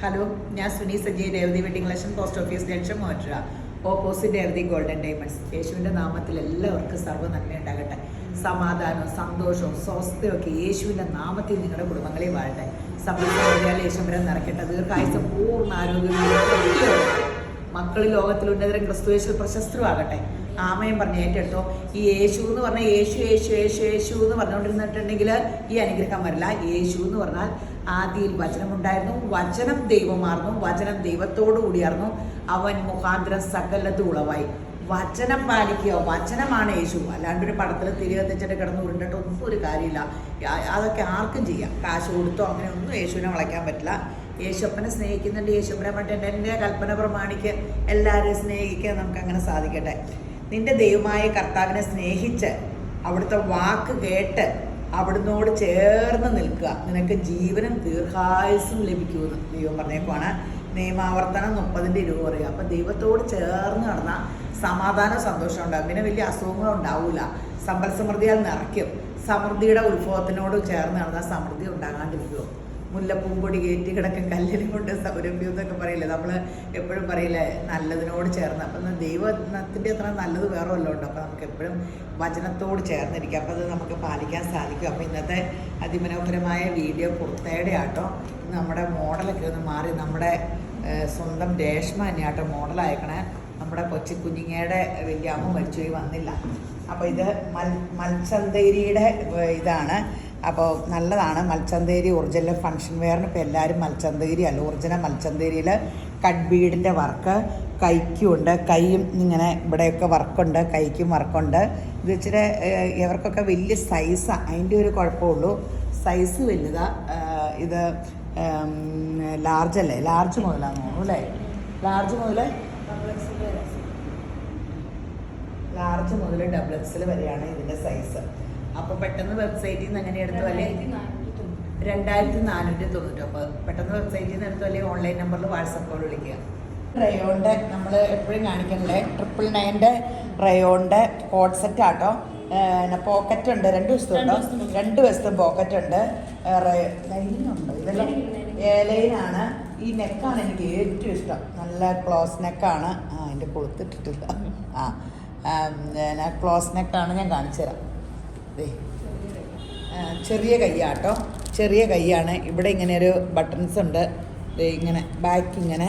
Hello, ഞാൻ Suni Sajay, Revathi wedding collection, post office junction, മോറ്റുക. Opposite Revathi golden diamonds. യേശുവിൻ്റെ നാമത്തിൽ എല്ലാവർക്കും സർവ്വ നന്മയുണ്ടാകട്ടെ. സമാധാനവും സന്തോഷവും സ്വസ്ഥയും ഒക്കെ യേശുവിൻ്റെ നാമത്തിൽ നിങ്ങളുടെ കുടുംബങ്ങളെ വാഴട്ടെ. സമൃദ്ധിയാൽ യേശുവരെ നിറയ്ക്കട്ടെ. ദീർഘായുസ്സും പൂർണ്ണ ആരോഗ്യം മക്കൾ ലോകത്തിലുന്നതരം ക്രിസ്തുയേശു പ്രശസ്തമാകട്ടെ. ആമയും പറഞ്ഞ് ഏറ്റെടുത്തോ. ഈ യേശു എന്ന് പറഞ്ഞാൽ യേശു യേശു യേശു യേശു എന്ന് പറഞ്ഞുകൊണ്ടിരുന്നിട്ടുണ്ടെങ്കിൽ ഈ അനുഗ്രഹം വരില്ല. യേശു എന്ന് പറഞ്ഞാൽ ആദിയിൽ വചനമുണ്ടായിരുന്നു, വചനം ദൈവമായിരുന്നു, വചനം ദൈവത്തോടു കൂടിയായിരുന്നു, അവൻ മുഖാന്തരം സകലത്തും ഉളവായി. വചനം പാലിക്കുക, വചനമാണ് യേശു. അല്ലാണ്ടൊരു പടത്തിൽ തിരികെത്തിച്ചിട്ട് കിടന്ന് ഉരുണ്ടിട്ട് ഒന്നും ഒരു കാര്യമില്ല. അതൊക്കെ ആർക്കും ചെയ്യാം. കാശ് കൊടുത്തോ അങ്ങനെ ഒന്നും യേശുവിനെ വളയ്ക്കാൻ പറ്റില്ല. യേശുപ്പനെ സ്നേഹിക്കുന്നുണ്ട്. യേശുപ്പനെ മറ്റേ എൻ്റെ കൽപ്പന പ്രമാണിക്ക് എല്ലാവരെയും സ്നേഹിക്കാൻ നമുക്ക് അങ്ങനെ സാധിക്കട്ടെ. നിന്റെ ദൈവമായ കർത്താവിനെ സ്നേഹിച്ച് അവിടുത്തെ വാക്ക് കേട്ട് അവിടുന്നോട് ചേർന്ന് നിൽക്കുക, നിനക്ക് ജീവനും ദീർഘായുസ്സും ലഭിക്കുമെന്ന് ദൈവം പറഞ്ഞേക്കുവാണ്. നിയമാവർത്തനം 30:20 പറയുക. അപ്പം ദൈവത്തോട് ചേർന്ന് നടന്നാൽ സമാധാനം സന്തോഷം ഉണ്ടാകും. പിന്നെ വലിയ അസുഖങ്ങളുണ്ടാവില്ല. സമ്പൽ സമൃദ്ധിയാൽ നിറയ്ക്കും. സമൃദ്ധിയുടെ ഉത്ഭവത്തിനോട് ചേർന്ന് നടന്നാൽ സമൃദ്ധി ഉണ്ടാകാണ്ടിരിക്കുമോ? മുല്ലപ്പൂമ്പൊടി കയറ്റി കിടക്കും കല്ലിലും കൊണ്ട് സൗരഭ്യം എന്നൊക്കെ പറയില്ലേ, നമ്മൾ എപ്പോഴും പറയില്ലേ നല്ലതിനോട് ചേർന്ന്. അപ്പം ദൈവത്തിൻ്റെ അത്ര നല്ലത് വേറെ വല്ലതും ഉണ്ട്. അപ്പോൾ നമുക്ക് എപ്പോഴും വചനത്തോട് ചേർന്നിരിക്കുക. അപ്പോൾ അത് നമുക്ക് പാലിക്കാൻ സാധിക്കും. അപ്പോൾ ഇന്നത്തെ അതിമനോഹരമായ വീഡിയോ കുർത്തയുടെ ആട്ടോ. നമ്മുടെ മോഡലൊക്കെ ഒന്ന് മാറി നമ്മുടെ സ്വന്തം രേഷ്മ തന്നെയാട്ടോ മോഡലായേക്കണേ. നമ്മുടെ കൊച്ചി കുഞ്ഞിങ്ങയുടെ വലിയ അമ്മ മരിച്ചുപോയി വന്നില്ല. അപ്പോൾ ഇത് മൽച്ചന്തേരിയുടെ ഇതാണ്. അപ്പോൾ നല്ലതാണ്. മൽച്ചന്തേരി ഒറിജിനൽ ഫങ്ഷൻ വെയറിന് ഇപ്പോൾ എല്ലാവരും മൽച്ചന്തേരി അല്ല, ഒറിജിനൽ മൽച്ചന്തേരിയിൽ കട്ട് ബീഡിൻ്റെ വർക്ക് കൈക്കുണ്ട്. കൈയും ഇങ്ങനെ ഇവിടെയൊക്കെ വർക്കുണ്ട്, കൈക്കും വർക്കുണ്ട്. ഇത് ഇച്ചിരി ഇവർക്കൊക്കെ വലിയ സൈസാണ്, അതിൻ്റെ ഒരു കുഴപ്പമുള്ളൂ. സൈസ് വലുതാണ്. ഇത് ലാർജല്ലേ, ലാർജ് മുതലാണെന്ന് തോന്നുന്നു അല്ലേ? ലാർജ് മുതൽ XXL വരെയാണ് ഇതിൻ്റെ സൈസ്. അപ്പോൾ പെട്ടെന്ന് വെബ്സൈറ്റിൽ നിന്ന് എങ്ങനെ എടുത്തു അല്ലേ 2499. പെട്ടെന്ന് വെബ്സൈറ്റിൽ നിന്ന് എടുത്തു അല്ലെങ്കിൽ ഓൺലൈൻ നമ്പറിൽ വാട്സപ്പ് കോൾ വിളിക്കുക. റയോണിൻ്റെ നമ്മൾ എപ്പോഴും കാണിക്കണല്ലേ 999 റയോണിൻ്റെ കോഡ് സെറ്റ് ആട്ടോ. പോക്കറ്റ് ഉണ്ട്, 2 വശത്തുണ്ടോ, 2 വശത്തും പോക്കറ്റ് ഉണ്ട്. ലൈനുണ്ടോ? ഇതെല്ലാം ലൈനാണ്. ഈ നെക്കാണ് എനിക്ക് ഏറ്റവും ഇഷ്ടം. നല്ല ക്ലോസ് നെക്കാണ്. അതിൻ്റെ കൊളുത്തിട്ടിട്ടില്ല. ക്ലോസ് നെക്കാണ്. ഞാൻ കാണിച്ചു തരാം. ചെറിയ കൈയാട്ടോ, ചെറിയ കൈയാണ്. ഇവിടെ ഇങ്ങനെ ഒരു ബട്ടൺസ് ഉണ്ട്. ഇങ്ങനെ ബാക്ക് ഇങ്ങനെ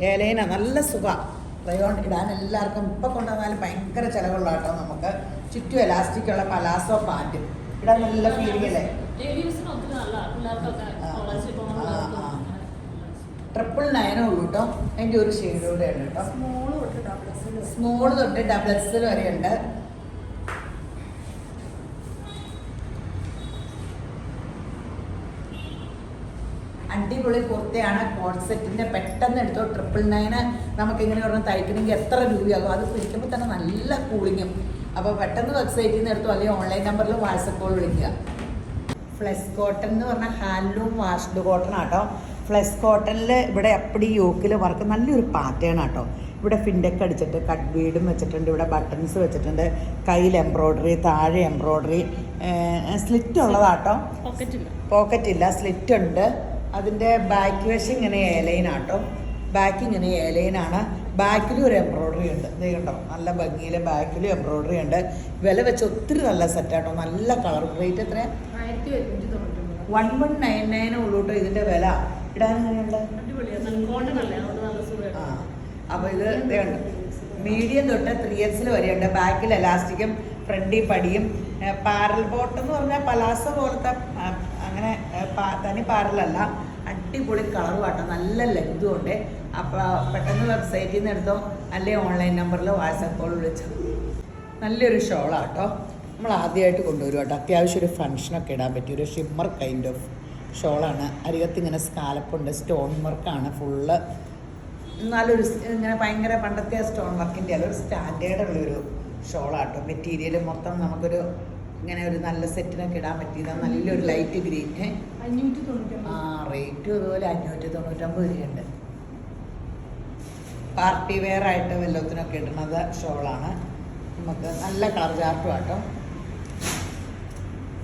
ഏലൈന നല്ല സുഖമാണ്. റയോൺ ഇടാൻ എല്ലാവർക്കും ഇപ്പോൾ കൊണ്ടുവന്നാലും ഭയങ്കര ചിലവുള്ള കേട്ടോ. നമുക്ക് ചുറ്റും എലാസ്റ്റിക്കുള്ള പലാസോ പാൻറ്റ് ഇടാൻ നല്ല ഫീലിംഗ് അല്ലേ. 999 ഉള്ളൂ കേട്ടോ. അതിൻ്റെ ഒരു ഷെയ്ഡ് കൂടെ ഉണ്ട് കേട്ടോ. സ്മോൾ തൊട്ട് XXL വരെ ഉണ്ട്. അടിപൊളി കുർത്തയാണ്. കോഡ് സെറ്റിൻ്റെ പെട്ടെന്ന് എടുത്തോ. 999 നമുക്കിങ്ങനെ ഒരെണ്ണം തയ്ക്കണമെങ്കിൽ എത്ര രൂപയാകും? അത് പിടിക്കുമ്പോൾ തന്നെ നല്ല കൂളിങ്ങും. അപ്പോൾ പെട്ടെന്ന് വെബ്സൈറ്റിൽ നിന്ന് എടുത്തോ അല്ലെങ്കിൽ ഓൺലൈൻ നമ്പറിൽ വാട്സപ്പ് കോൾ വിളിക്കുക. ഫ്ലെക്സ് കോട്ടൺ എന്ന് പറഞ്ഞാൽ ഹാൻഡ്ലൂം വാഷ്ഡ് കോട്ടൺ ആട്ടോ. ഫ്ലെക്സ് കോട്ടണിൽ ഇവിടെ അപ്പടി യോക്കിൽ വർക്ക് നല്ലൊരു പാറ്റേൺ ആട്ടോ. ഇവിടെ ഫിൻഡെക്ക് അടിച്ചിട്ട് കട്ട് ബീഡും വെച്ചിട്ടുണ്ട്. ഇവിടെ ബട്ടൺസ് വെച്ചിട്ടുണ്ട്. കയ്യിൽ എംബ്രോയ്ഡറി, താഴെ എംബ്രോയ്ഡറി, സ്ലിറ്റ് ഉള്ളതാട്ടോ. പോക്കറ്റ് ഇല്ല, സ്ലിറ്റ് ഉണ്ട്. അതിൻ്റെ ബാക്ക് വശം ഇങ്ങനെ ഏലൈനാട്ടോ. ബാക്ക് ഇങ്ങനെ ഏലൈനാണ്. ബാക്കിലും ഒരു എംബ്രോയ്ഡറി ഉണ്ട്. ഇത് കണ്ടോ, നല്ല ഭംഗിയിൽ ബാക്കിലും എംബ്രോയ്ഡറി ഉണ്ട്. വില വെച്ച് ഒത്തിരി നല്ല സെറ്റാട്ടോ. നല്ല കളർ. റേറ്റ് എത്രയാണ്? 1199 ഉള്ളൂ കേട്ടോ ഇതിൻ്റെ വില. ഇടാൻ എങ്ങനെയുണ്ട്? അപ്പോൾ ഇത് ഇതുണ്ട്. മീഡിയം തൊട്ട് 3XL വരെയുണ്ട്. ബാക്കിൽ എലാസ്റ്റിക്കും ഫ്രണ്ടിൽ പടിയും. പാരൽ ബോട്ടം എന്ന് പറഞ്ഞാൽ പലാസ പോലത്തെ അങ്ങനെ തനി പാരലല്ല. അടിപൊളി കളറും ആട്ടോ. നല്ല ലെങ്തും ഉണ്ട്. അപ്പോൾ പെട്ടെന്ന് വെബ്സൈറ്റിൽ നിന്ന് എടുത്തോ അല്ലെങ്കിൽ ഓൺലൈൻ നമ്പറിൽ വാട്സപ്പ് കോൾ വിളിച്ചോ. നല്ലൊരു ഷോളാട്ടോ. നമ്മൾ ആദ്യമായിട്ട് കൊണ്ടുവരും കേട്ടോ. അത്യാവശ്യം ഒരു ഫങ്ഷനൊക്കെ ഇടാൻ പറ്റിയ ഒരു ഷിമ്മർ കൈൻഡ് ഓഫ് ഷോളാണ്. അരികത്ത് ഇങ്ങനെ സ്കാലപ്പുണ്ട്. സ്റ്റോൺ വർക്കാണ് ഫുള്ള്. നല്ലൊരു ഇങ്ങനെ ഭയങ്കര പണ്ടത്തെ സ്റ്റോൺ വർക്കിൻ്റെ അല്ല, ഒരു സ്റ്റാൻഡേർഡുള്ളൊരു ഷോളാട്ടോ. മെറ്റീരിയൽ മൊത്തം നമുക്കൊരു ഇങ്ങനെ ഒരു നല്ല സെറ്റിനൊക്കെ ഇടാൻ പറ്റിയതാണ്. നല്ലൊരു ലൈറ്റ് ഗ്രീൻ. 599. റേറ്റ് അതുപോലെ 599 രൂപയുണ്ട്. പാർട്ടി വെയർ ആയിട്ട് വല്ലത്തിനൊക്കെ ഇടുന്നത് ഷോളാണ്. നമുക്ക് നല്ല കളർ ചാർട്ടും ആട്ടോ.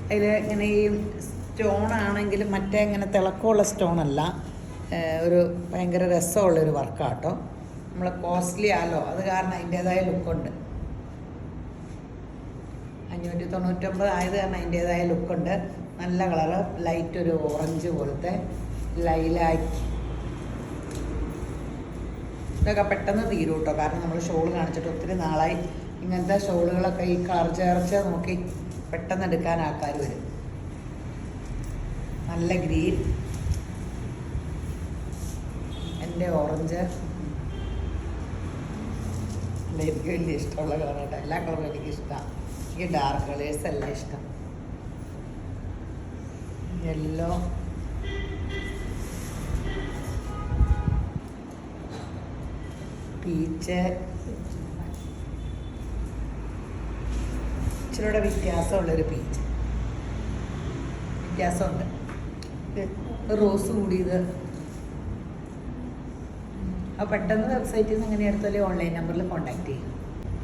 അതിൽ ഇങ്ങനെ ഈ സ്റ്റോൺ ആണെങ്കിലും മറ്റേ ഇങ്ങനെ തിളക്കമുള്ള സ്റ്റോണല്ല, ഒരു ഭയങ്കര രസമുള്ളൊരു വർക്കാട്ടോ. നമ്മൾ കോസ്റ്റ്ലി ആലോ, അത് കാരണം അതിൻ്റേതായ ലുക്കുണ്ട്. 599 ആയത് കാരണം അതിൻ്റേതായ ലുക്കുണ്ട്. നല്ല കളറ്, ലൈറ്റ് ഒരു ഓറഞ്ച് പോലത്തെ ലൈലാക്ക്. ഇതൊക്കെ പെട്ടെന്ന് തീരും കേട്ടോ, കാരണം നമ്മൾ ഷോൾ കാണിച്ചിട്ട് ഒത്തിരി നാളായി. ഇങ്ങനത്തെ ഷോളുകളൊക്കെ ഈ കളർ ചേർച്ച നോക്കി പെട്ടെന്ന് എടുക്കാൻ ആൾക്കാർ വരും. നല്ല ഗ്രീൻ, എൻ്റെ ഓറഞ്ച്, എനിക്ക് വലിയ ഇഷ്ടമുള്ള കളറാണ്. എല്ലാ കളറും എനിക്കിഷ്ടമാണ്. എനിക്ക് ഡാർക്ക് കളേഴ്സ് എല്ലാം ഇഷ്ടം. യെല്ലോ, പീച്ച്, ഇച്ചിരിയുടെ വ്യത്യാസമുള്ളൊരു പീച്ച്, വ്യത്യാസമുണ്ട്. റോസ് കൂടിയത്. അപ്പോൾ പെട്ടെന്ന് വെബ്സൈറ്റിൽ നിന്ന് എങ്ങനെ എടുത്താലും ഓൺലൈൻ നമ്പറിൽ കോൺടാക്ട് ചെയ്യും.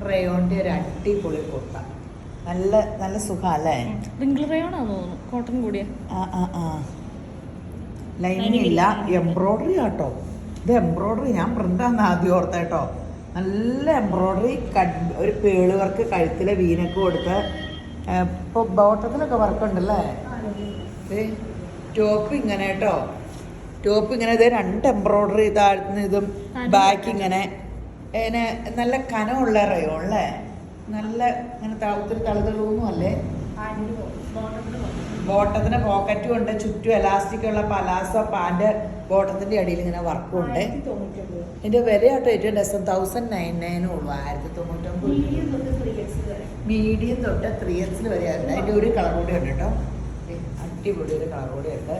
റയോണിൻ്റെ ഒരു അടിപൊളി കുർത്ത, നല്ല നല്ല സുഖമല്ലേ? റിംഗിൾ റയോണാന്ന് തോന്നുന്നു, കോട്ടൺ കൂടിയ. ലൈനിങ് ഇല്ല, എംബ്രോയ്ഡറി ആട്ടോ. ഇത് എംബ്രോയ്ഡറി, ഞാൻ പ്രിൻ്റാന്ന് ആദ്യം ഓർത്ത കേട്ടോ. നല്ല എംബ്രോയ്ഡറി, ഒരു പേള് വർക്ക്, കഴുത്തിലെ വീനൊക്കെ കൊടുത്ത്. ഇപ്പോൾ ബോട്ടത്തിലൊക്കെ വർക്കുണ്ടല്ലേ. ടോപ്പ് ഇങ്ങനെ കേട്ടോ, ടോപ്പ് ഇങ്ങനെ ഇത് 2 എംബ്രോയ്ഡറി താഴ്ത്തുന്ന ഇതും ബാക്ക് ഇങ്ങനെ നല്ല കനമുള്ള റയോൺ അല്ലേ. നല്ല ഇങ്ങനെ ഒത്തിരി തളുതളൊന്നും അല്ലേ. ബോട്ടത്തിന് പോക്കറ്റും ഉണ്ട്, ചുറ്റും എലാസ്റ്റിക് ഉള്ള പലാസോ പാൻറ് ബോട്ടത്തിൻ്റെ അടിയിൽ ഇങ്ങനെ വർക്കും ഉണ്ട്. ഇതിൻ്റെ വില ആട്ടോ ഏറ്റവും രസം, 1099 ഉള്ളൂ. 1099. മീഡിയം തൊട്ട് 3X വരെ ഉണ്ട്. അതിൻ്റെ ഒരു കളർ കൂടി ഉണ്ട് കേട്ടോ, അടിപൊളി ഒരു കളർ കൂടി ഉണ്ട്.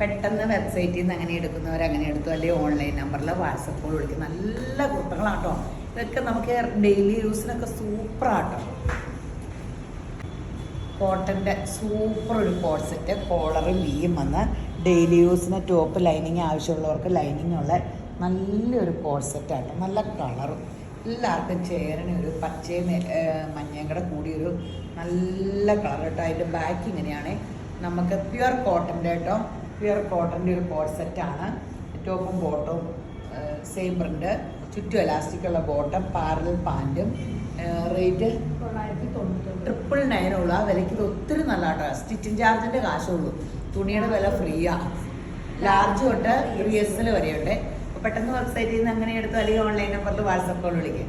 പെട്ടെന്ന് വെബ്സൈറ്റിൽ നിന്ന് അങ്ങനെ എടുക്കുന്നവർ അങ്ങനെ എടുത്തു, അല്ലെങ്കിൽ ഓൺലൈൻ നമ്പറിൽ വാട്സപ്പ് കോൾ വിളിക്കും. നല്ല കുർത്തകളാട്ടോ ഇതൊക്കെ, നമുക്ക് ഡെയിലി യൂസിനൊക്കെ സൂപ്പറാട്ടോ. കോട്ടൻ്റെ സൂപ്പർ ഒരു കോട്ട് സെറ്റ്, കോളറ് വീയും വന്ന് ഡെയിലി യൂസിന് ടോപ്പ് ലൈനിങ് ആവശ്യമുള്ളവർക്ക് ലൈനിങ് ഉള്ള നല്ലൊരു കോട്ട് സെറ്റാട്ടോ. നല്ല കളറും എല്ലാവർക്കും ചേരണ ഒരു പച്ചയും മഞ്ഞയും കൂടെ കൂടിയൊരു നല്ല കളർ കേട്ടോ. അതിൻ്റെ ബാക്ക് ഇങ്ങനെയാണ്, നമുക്ക് പ്യുവർ കോട്ടൻ്റെ കേട്ടോ, പ്യുവർ കോട്ടൻ്റെ ഒരു കോട്ട് സെറ്റാണ്. ടോപ്പും ബോട്ടവും സെയിം പ്രിൻ്റ്, ചുറ്റും എലാസ്റ്റിക്കുള്ള ബോട്ടം, പാരലൽ പാൻറ്റും. റേറ്റ് 999 ഉള്ളൂ. ആ വിലയ്ക്ക് ഇത് ഒത്തിരി നല്ല കേട്ടോ. സ്റ്റിച്ചിങ് ചാർജിൻ്റെ കാശുള്ളൂ, തുണിയുടെ വില ഫ്രീയാണ്. ലാർജ് തൊട്ട് 3X വരെയുണ്ട്. അപ്പോൾ പെട്ടെന്ന് വെബ്സൈറ്റിൽ നിന്ന് അങ്ങനെ എടുത്തു, അല്ലെങ്കിൽ ഓൺലൈൻ നമ്പറിൽ വാട്സപ്പ് കോൾ വിളിക്കും.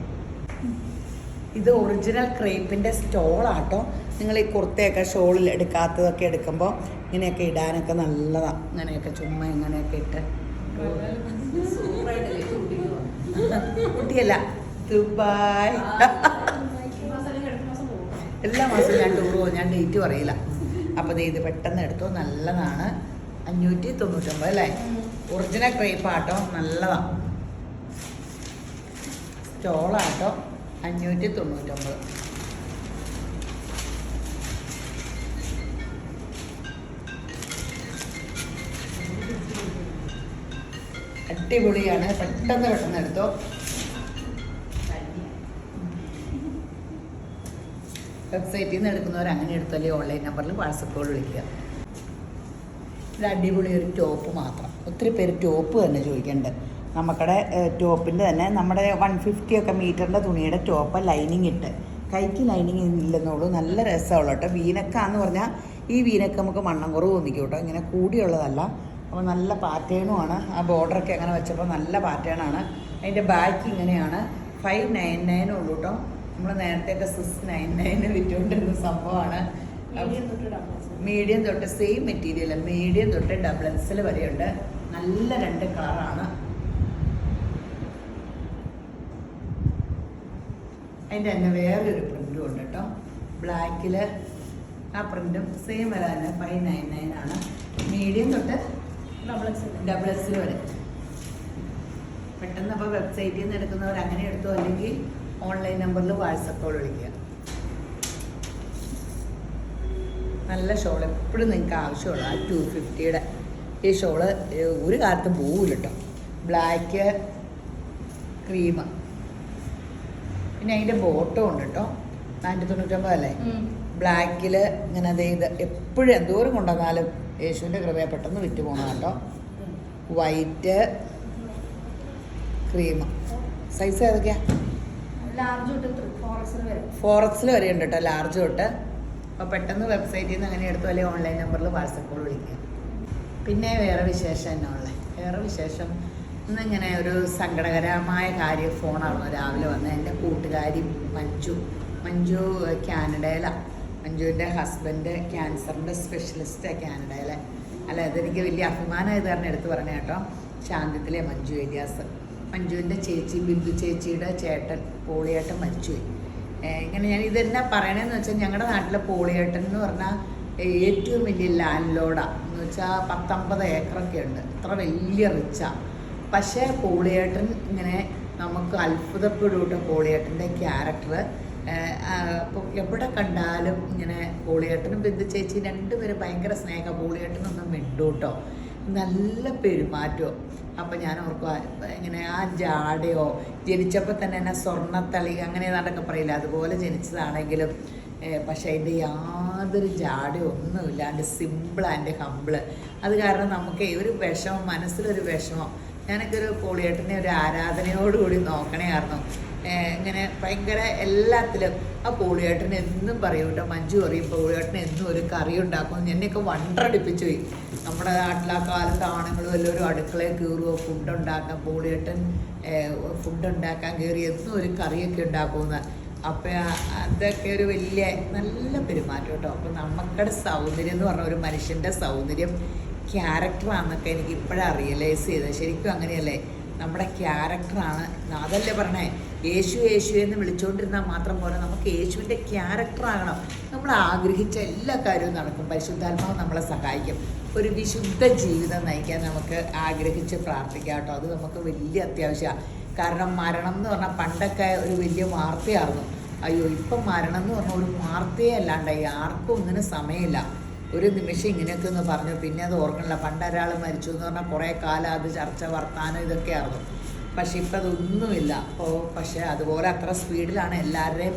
ഇത് ഒറിജിനൽ ക്രേപ്പിൻ്റെ സ്റ്റോളാട്ടോ. നിങ്ങൾ ഈ കുർത്തയൊക്കെ ഷോളിൽ എടുക്കാത്തതൊക്കെ എടുക്കുമ്പോൾ ഇങ്ങനെയൊക്കെ ഇടാനൊക്കെ നല്ലതാണ്. ഇങ്ങനെയൊക്കെ ചുമ്മാ ഇങ്ങനെയൊക്കെ ഇട്ട് കുട്ടിയല്ല ദുബായ് എല്ലാ മാസവും ഞാൻ ടൂർ പോകും, ഞാൻ ഡേറ്റ് പറയില്ല. അപ്പോൾ ഇത് പെട്ടെന്ന് എടുത്തു, നല്ലതാണ്. 599 അല്ലേ, ഒറിജിനൽ ക്രേപ്പാട്ടോ, നല്ലതാണ്. സ്റ്റോളാട്ടോ, 599. അടിപൊളിയാണ്, പെട്ടെന്ന് എടുത്തോ. വെബ്സൈറ്റിൽ നിന്ന് എടുക്കുന്നവർ അങ്ങനെ എടുത്തല്ലേ ഓൺലൈൻ നമ്പറിൽ വാട്സപ്പ് കോൾ വിളിക്കുക. ഇത് അടിപൊളി ഒരു ടോപ്പ് മാത്രം. ഒത്തിരി പേര് ടോപ്പ് തന്നെ ചോദിക്കുന്നുണ്ട്. നമുക്കടെ ടോപ്പിൻ്റെ തന്നെ നമ്മുടെ 150 മീറ്ററിൻ്റെ തുണിയുടെ ടോപ്പ് ലൈനിങ് ഇട്ട്, കൈക്ക് ലൈനിങ് ഇല്ലെന്നുള്ളൂ. നല്ല രസമുള്ള കേട്ടോ. വീനക്കാന്ന് പറഞ്ഞാൽ ഈ വീനക്ക് നമുക്ക് മണ്ണം കുറവ് തോന്നിക്കും കേട്ടോ, ഇങ്ങനെ കൂടിയുള്ളതല്ല. അപ്പോൾ നല്ല പാറ്റേണുമാണ്. ആ ബോർഡറൊക്കെ അങ്ങനെ വെച്ചപ്പോൾ നല്ല പാറ്റേണാണ്. അതിൻ്റെ ബാക്ക് ഇങ്ങനെയാണ്. 599 ഉള്ളൂ കേട്ടോ. നമ്മൾ നേരത്തെയൊക്കെ 699 വിറ്റുകൊണ്ടിരുന്ന സംഭവമാണ്. മീഡിയം തൊട്ട് സെയിം മെറ്റീരിയൽ, മീഡിയം തൊട്ട് XXL വരെയുണ്ട്. നല്ല 2 കളറാണ്. അതിൻ്റെ തന്നെ വേറൊരു പ്രിൻറ്റും ഉണ്ട് കേട്ടോ, ബ്ലാക്കിൽ. ആ പ്രിൻറ്റും സെയിം വില തന്നെ, 599 ആണ്. മീഡിയം തൊട്ട് XXL വരെ. പെട്ടെന്ന് അപ്പോൾ വെബ്സൈറ്റിൽ നിന്ന് എടുക്കുന്നവർ അങ്ങനെ എടുത്തോ, അല്ലെങ്കിൽ ഓൺലൈൻ നമ്പറിൽ വാട്സപ്പ് കോൾ വിളിക്കുക. നല്ല ഷോൾ എപ്പോഴും നിങ്ങൾക്ക് ആവശ്യമുള്ള ആ 250 ഈ ഷോള് ഒരു കാലത്തും പോവില്ല കേട്ടോ. Black cream. പിന്നെ അതിൻ്റെ ബോട്ടം ഉണ്ട് കേട്ടോ, 499 അല്ലേ. ബ്ലാക്കിൽ ഇങ്ങനെ അതേ ഇത് എപ്പോഴും എന്തോരം കൊണ്ടുവന്നാലും യേശുവിൻ്റെ കൃപയെ പെട്ടെന്ന് വിറ്റ് പോകണം കേട്ടോ. White cream. സൈസ് ഏതൊക്കെയാ? ഫോറക്സിൽ വരെ ഉണ്ട് കേട്ടോ, ലാർജ് തൊട്ട്. അപ്പോൾ പെട്ടെന്ന് വെബ്സൈറ്റിൽ നിന്ന് അങ്ങനെ എടുത്തു, അല്ലെങ്കിൽ ഓൺലൈൻ നമ്പറിൽ വാട്സപ്പ് കോൾ വിളിക്കുക. പിന്നെ വേറെ വിശേഷം എന്നാ ഉള്ളത്? വേറെ വിശേഷം ഇന്നിങ്ങനെ ഒരു സങ്കടകരമായ കാര്യം ഫോണാണ് രാവിലെ വന്നത്. എൻ്റെ കൂട്ടുകാരി മഞ്ജു കാനഡയിലാണ്. മഞ്ജുവിൻ്റെ ഹസ്ബൻഡ് ക്യാൻസറിൻ്റെ സ്പെഷ്യലിസ്റ്റ് കാനഡയിലെ. അല്ല, അതെനിക്ക് വലിയ അഭിമാനമായത് കാരണം എടുത്ത് പറഞ്ഞ കേട്ടോ. ശാന്തിത്തിലെ മഞ്ജു ഏരിയാസ്. മഞ്ജുവിൻ്റെ ചേച്ചി ബിന്ദു ചേച്ചിയുടെ ചേട്ടൻ പോളിയേട്ടൻ മരിച്ചുപോയി. ഇങ്ങനെ ഞാൻ ഇതെന്നാ പറയണതെന്ന് വെച്ചാൽ, ഞങ്ങളുടെ നാട്ടിലെ പോളിയേട്ടൻ എന്ന് പറഞ്ഞാൽ ഏറ്റവും വലിയ ലാൻഡ് ലോഡാണ്. എന്ന് വെച്ചാൽ 19 ഏക്കറൊക്കെ ഉണ്ട്. അത്ര വലിയ റിച്ചാണ്. പക്ഷേ പോളിയേട്ടൻ ഇങ്ങനെ നമുക്ക് അത്ഭുതപ്പെടും കേട്ടോ. പോളിയേട്ടൻ്റെ ക്യാരക്ടർ അപ്പോൾ എവിടെ കണ്ടാലും ഇങ്ങനെ പോളിയേട്ടനും ബിന്ദു ചേച്ചി രണ്ടുപേരും ഭയങ്കര സ്നേഹം. പോളിയേട്ടനൊന്നും മിണ്ടു കേട്ടോ, നല്ല പെരുമാറ്റമോ. അപ്പം ഞാൻ ഓർക്കുക ഇങ്ങനെ ആ ജാടയോ, ജനിച്ചപ്പോൾ തന്നെ എന്നെ സ്വർണ്ണത്തളി അങ്ങനെ ഏതാണ്ടൊക്കെ പറയില്ല, അതുപോലെ ജനിച്ചതാണെങ്കിലും പക്ഷേ അതിൻ്റെ യാതൊരു ജാടയോ ഒന്നുമില്ലാണ്ട് സിമ്പിൾ ആൻഡ് ഹമ്പിള്. അത് കാരണം നമുക്ക് ഒരു വിഷമം, മനസ്സിലൊരു വിഷമം. ഞാനൊക്കെ ഒരു പോളിയേട്ടനെ ഒരു ആരാധനയോടുകൂടി നോക്കണമായിരുന്നു. ഇങ്ങനെ ഭയങ്കര എല്ലാത്തിലും ആ പോളിയേട്ടൻ എന്നും പറയും കേട്ടോ. മഞ്ജു പറയും പോളിയേട്ടൻ എന്നും ഒരു കറി ഉണ്ടാക്കും. എന്നെയൊക്കെ വണ്ടടിപ്പിച്ചു പോയി. നമ്മുടെ നാട്ടിലെ ആ കാലത്ത് ആണുങ്ങളും എല്ലാവരും അടുക്കളയിൽ കയറുമോ ഫുഡ് ഉണ്ടാക്കാൻ. പോളിയേട്ടൻ ഫുഡ് ഉണ്ടാക്കാൻ കയറി എന്നും ഒരു കറിയൊക്കെ ഉണ്ടാക്കുമെന്ന്. അപ്പം അതൊക്കെ ഒരു വലിയ നല്ല പെരുമാറ്റം കേട്ടോ. അപ്പം നമുക്കടെ സൗന്ദര്യം എന്ന് പറഞ്ഞ ഒരു മനുഷ്യൻ്റെ സൗന്ദര്യം ക്യാരക്ടറാണെന്നൊക്കെ എനിക്ക് ഇപ്പോഴാണ് റിയലൈസ് ചെയ്തത്. ശരിക്കും അങ്ങനെയല്ലേ, നമ്മുടെ ക്യാരക്ടറാണ്. അതല്ലേ പറഞ്ഞേ, യേശു യേശു എന്ന് വിളിച്ചുകൊണ്ടിരുന്നാൽ മാത്രം പോലെ നമുക്ക് യേശുവിൻ്റെ ക്യാരക്ടറാകണം. നമ്മൾ ആഗ്രഹിച്ച എല്ലാ കാര്യവും നടക്കും. പരിശുദ്ധാത്മാവ് നമ്മളെ സഹായിക്കും. ഒരു വിശുദ്ധ ജീവിതം നയിക്കാൻ നമുക്ക് ആഗ്രഹിച്ച് പ്രാർത്ഥിക്കാം കേട്ടോ. അത് നമുക്ക് വലിയ അത്യാവശ്യമാണ്. കാരണം മരണം എന്ന് പറഞ്ഞാൽ പണ്ടൊക്കെ ഒരു വലിയ വാർത്തയായിരുന്നു. അയ്യോ, ഇപ്പം മരണം എന്ന് പറഞ്ഞാൽ ഒരു വാർത്തയെ അല്ലാണ്ടായി. ആർക്കും ഒന്നിനും സമയമില്ല. ഒരു നിമിഷം ഇങ്ങനെയൊക്കെ ഒന്ന് പറഞ്ഞു, പിന്നെ അത് ഓർക്കണില്ല. പണ്ട് ഒരാൾ മരിച്ചു എന്ന് പറഞ്ഞാൽ കുറേ കാലം അത് ചർച്ച, വർത്താനം ഇതൊക്കെ ആയിരുന്നു. പക്ഷെ ഇപ്പം അതൊന്നുമില്ല. അപ്പോൾ പക്ഷേ അതുപോലെ അത്ര സ്പീഡിലാണ് എല്ലാവരുടെയും.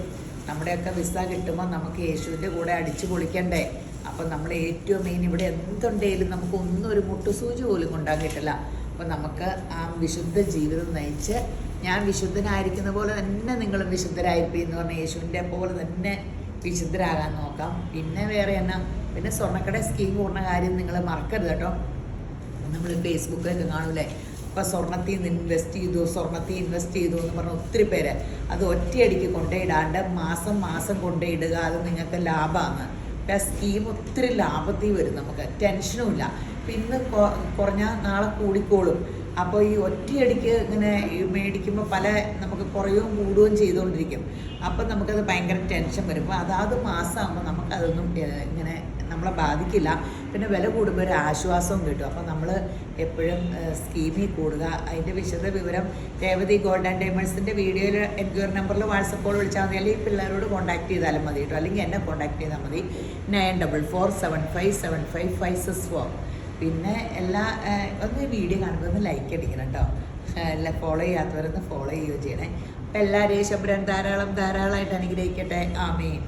നമ്മുടെയൊക്കെ വിസ കിട്ടുമ്പോൾ നമുക്ക് യേശുവിൻ്റെ കൂടെ അടിച്ചു പൊളിക്കണ്ടേ. അപ്പം നമ്മൾ ഏറ്റവും മെയിൻ ഇവിടെ എന്തുണ്ടെങ്കിലും നമുക്കൊന്നും ഒരു മുട്ടുസൂചി പോലും കൊണ്ടാൻ കിട്ടില്ല. അപ്പം നമുക്ക് ആ വിശുദ്ധ ജീവിതം നയിച്ച്, ഞാൻ വിശുദ്ധനായിരിക്കുന്ന പോലെ തന്നെ നിങ്ങളും വിശുദ്ധരായിരിക്കും എന്ന് പറഞ്ഞാൽ യേശുവിൻ്റെ പോലെ തന്നെ വിശുദ്ധരാകാൻ നോക്കാം. പിന്നെ വേറെ എന്നാ, പിന്നെ സ്വർണ്ണക്കട സ്കീം കൂടുന്ന കാര്യം നിങ്ങൾ മറക്കരുത് കേട്ടോ. നമ്മൾ ഫേസ്ബുക്കിലൊക്കെ കാണൂലേ, ഇപ്പോൾ സ്വർണ്ണത്തിൽ നിന്ന് ഇൻവെസ്റ്റ് ചെയ്തു എന്ന് പറഞ്ഞ ഒത്തിരി പേര് അത് ഒറ്റയടിക്ക് കൊണ്ടുപോയിടാണ്ട് മാസം കൊണ്ടുപോയിടുക. അത് നിങ്ങൾക്ക് ലാഭമാണ്. ആ സ്കീം ഒത്തിരി ലാഭത്തിൽ വരും. നമുക്ക് ടെൻഷനും ഇല്ല. പിന്നെ കുറഞ്ഞാൽ നാളെ കൂടിക്കോളും. അപ്പോൾ ഈ ഒറ്റയടിക്ക് ഇങ്ങനെ മേടിക്കുമ്പോൾ നമുക്ക് കുറയുകയും കൂടുകയും ചെയ്തുകൊണ്ടിരിക്കും. അപ്പം നമുക്കത് ഭയങ്കര ടെൻഷൻ വരും. അപ്പോൾ അതാത് മാസമാകുമ്പോൾ നമുക്കതൊന്നും ഇങ്ങനെ നമ്മളെ ബാധിക്കില്ല. പിന്നെ വില കൂടുമ്പോൾ ഒരു ആശ്വാസവും കിട്ടും. അപ്പോൾ നമ്മൾ എപ്പോഴും സ്കീമിൽ കൂടുക. അതിൻ്റെ വിശദ വിവരം രേവതി ഗോൾഡ് ആൻഡ് ഡയമണ്ട്സിൻ്റെ വീഡിയോയിൽ എൻക്വയറി നമ്പറിൽ വാട്സപ്പ് കോൾ വിളിച്ചാൽ മതി, അല്ലെങ്കിൽ പിള്ളേരോട് കോൺടാക്ട് ചെയ്താലും മതി കേട്ടോ. അല്ലെങ്കിൽ എന്നെ കോൺടാക്ട് ചെയ്താൽ മതി 9447575564. പിന്നെ എല്ലാ ഒന്ന് വീഡിയോ കാണുമ്പോൾ ഒന്ന് ലൈക്ക് അടിക്കണം കേട്ടോ. എല്ലാം ഫോളോ ചെയ്യാത്തവരൊന്ന് ഫോളോ ചെയ്യുകയും ചെയ്യണേ. അപ്പം എല്ലാവരെയും ശുഭ്രൻ ധാരാളമായിട്ട് അനുഗ്രഹിക്കട്ടെ. ആമേൻ.